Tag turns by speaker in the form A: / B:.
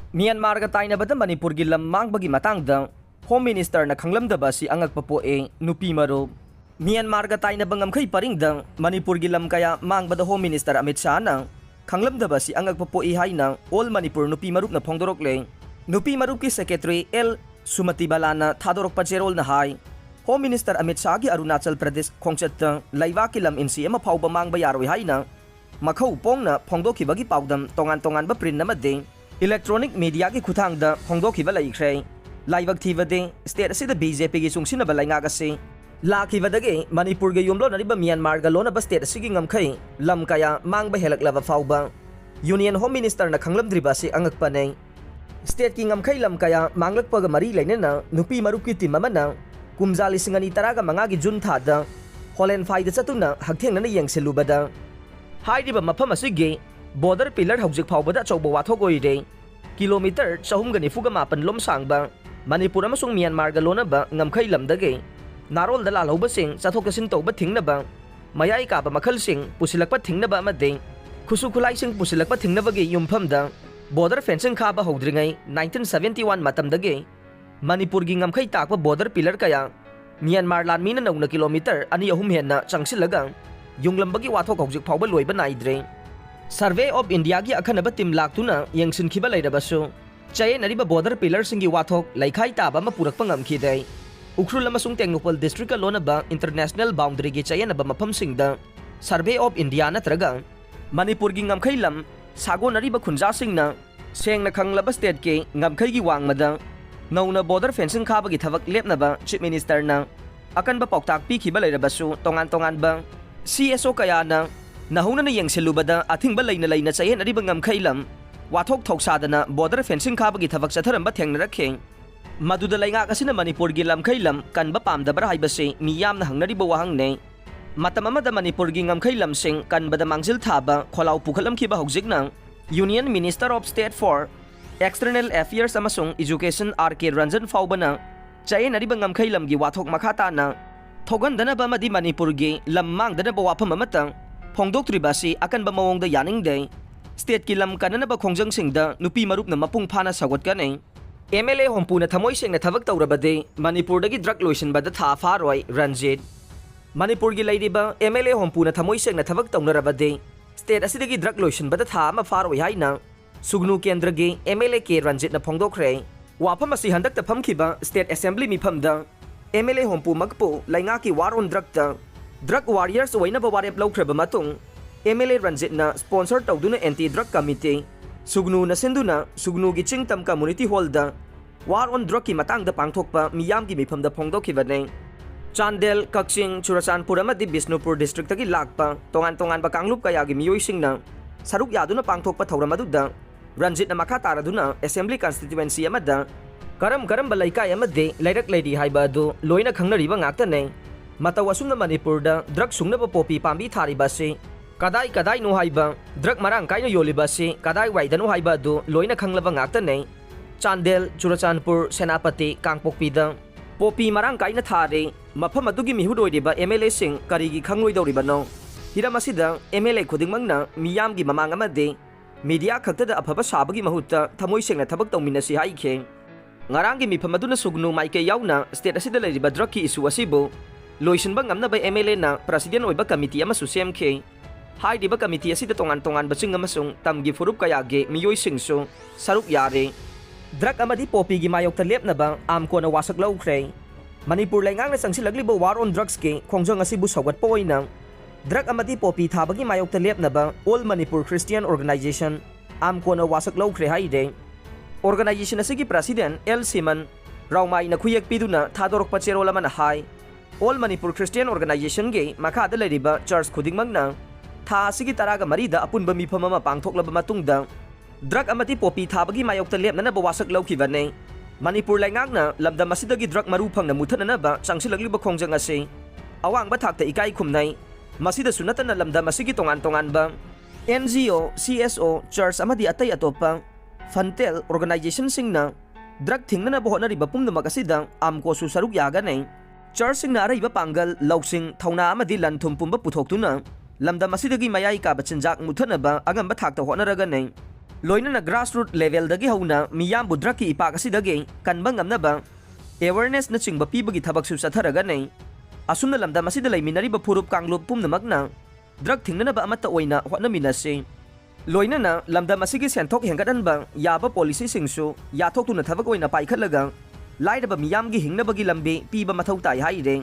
A: Myanmar ga tainabada Manipur gi lam mangbagi matangda Home Minister na khanglamdaba si angakpa po nupi marup. Myanmar ga tainaba ngamkhay paringdang Manipur gi lam kaya mangbada Home Minister Amit Shah na khanglamdaba si angakpa po haina All Manipur nupi marup na phongdorok le. Nupi marup ki Secretary L. Sumati Balana thadorok pa jerol na hai. Home Minister Amit Shah gi Arunachal Pradesh khongchat laiwa ki lam insi ama phawba mangba yaroi haina makhau pong na phongdokibagi pawdam tongan ba print namade Electronic media ki khutang da phongdokhiba laikhre laibak thibade state asida BJP gi sungsina balai nga gase lakhibadage Manipur ge yumlo nariba Myanmar ga lona ba state asigi ngamkhai lam kaya mangba helaklaba fawba Union Home Minister na khanglamdriba si angakpa nei state ki ngamkhai lam kaya manglakpa ga mari lainena nupi marup ki team amana kumjali singani taraga manga gi June tha da Holland Fai da chatuna haktheng na yengselubada haidiba mafam asigi border pillar hojik phawbada chawba wathok oire kilometer 394 lom sangba Manipur amasung Myanmar ga lonaba ngamkhai lamdage narol da lalhauba sing chathok kasin tawba thingnaba mayai ka ba makhal sing pusilakpa thingnaba amade khusu khulai sing pusilakpa thingnaba ge yumphamda border fencing khaba hodringai 1971 matamdage Manipur gi ngamkhai takpa border pillar kaya Myanmar lanmina nauna kilometer ani ahum henna changsilaga yunglambagi wathok hojik phawba loiba naidre Survey of India gi akhanaba team laktuna yengsin khiba leirabasu chaye nariba border pillar singi wathok laikhai taba ma purakpa ngamkhidai Ukhrul amasung Tengnoupal district lonaba international boundary gi chaye naba mafam singda Survey of India natraga Manipur gi ngamkhai lam sago nariba khunja singna sengna khanglaba state ke ngamkhai gi wangmada nauna border fencing khaba gi thabak lepnaba chief minister na akanba pauktak pi khiba leirabasu tongan ba CSO kaya na Nahuna na yengselubada athingba laina chayen ariba ngamkhai lam wathok thoksadana border fencing khabagi thabak chatharamba thengnarakhe maduda lainga kasina Manipur gi lamkhai lam kanba pamdabra haibase miyamna hangnariba wahangne matam amada Manipur gi ngamkhai lam sing kanbada mangjil thaba kholau pukhalam khiba hojikna Union Minister of State for External Affairs amasung Education RK Ranjan Faubana chayen ariba ngamkhai lam gi wathok makhata na thogandana ba madi Manipur gi lam mangdana ba wapham amatang Phongdoktribasi akanba mawongda yaningde state ki lam kananaba khongjang singda nupi marup na mapung phana sagot kanai MLA hompuna thamoi sengna thabak tawrabade Manipur dagi drug lotion bada tha faroi Ranjit Manipur gi lairiba MLA hompuna thamoi sengna thabak tawnarabade state asidagi drug lotion bada tha ma faroi haina Sugnu Kendra gi MLA ke Ranjit na phongdokre wafam asi handak ta phamkhiba state assembly mifamda MLA hompu magpo lainga ki war on drug ta Drug warriors waina ba warep laukraba matung MLA Ranjit na sponsor tawduna anti drug committee Sugnu na senduna Sugnu gi Chingtam community hall da war on drug ki matang da pangthokpa miyam gi mifam da phongdokhibane Chandel Kakching Churachandpur amadi Bisnupur district gi lakpa tongan ba kanglup kaya gi miyoi singna saruk yaduna pangthokpa thawram aduda Ranjit na makha taraduna assembly constituency amada karam ba laikai amade lairak laidi haiba adu loina khangnariba ngakta nei Mataw asumna Manipur da drug sungnaba popi pambi thariba se kadai no haiba drug marang kaino yoliba se kadai waidano haiba do loina khanglaba ngakta nei Chandel Churachandpur Senapati Kangpokpi da popi marang kaina thare mafam adugi mihudoidiba MLA sing karigi khangloi dawribano hiramasida MLA khudingmangna miyam gi mamang amade media khakta da afaba sabagi mahutta thamoi sengna thabak tawminasi haikhe ngarangi mifam aduna Sugnu maike yauna state asida leiriba drug ki issue asibo Loisinba ngamna ba MLA na president oiba committee amasu semke haidiba committee asida tongan baching amasung tamgi furup kayage miyoi singso saruk yare drug amadi popi gi mayok talep na ba amko na wasak laukhre Manipur laingang na sangsilagliba war on drugs ke khongjang asibu sagat poina drug amadi popi thabagi mayok talep na ba All Manipur Christian Organization amko na wasak laukhre haide organization asigi president L Siman Raumai na khuyak piduna thadorok pacherola man hai All Manipur Christian Organization ge makhada leriba church khudingmangna tha asigi taraga marida apunba mifam ama pangthoklaba matungda drug amati popi thabagi mayokta lepnana ba wasak laukhibane Manipur laingakna lamdam asidagi drug maru phangna muthanana ba changsilagliba khongjang ase awangba thakta ikai khumnai masida sunatana lamdam asigi tongan ba NGO CSO church amadi atai atopa Fantel organization singna drug thingnana ba honariba pumna magasida amko su saruk yaga nei Church sing na araiba panggal lausing thauna amadi lanthum pumba puthoktuna lamdam asidagi mayai ka bachinjak muthanaba agamba thakta honaraga nei loinana grassroots level dagi hauna miyam budraki ipak asidagi kanba ngamnaba awareness na chingba pibagi thabak su satharaga nei asumna lamda masida laiminari ba phurup kanglup pumnamakna drug thingnana ba amata oina hotnaminase loinana lamda masigi senthok hengadan ba yaba policy singsu yathok tuna thabak oina paikhatlaga lairaba miyamgi hingnabagi lambe piba mathau tai haireng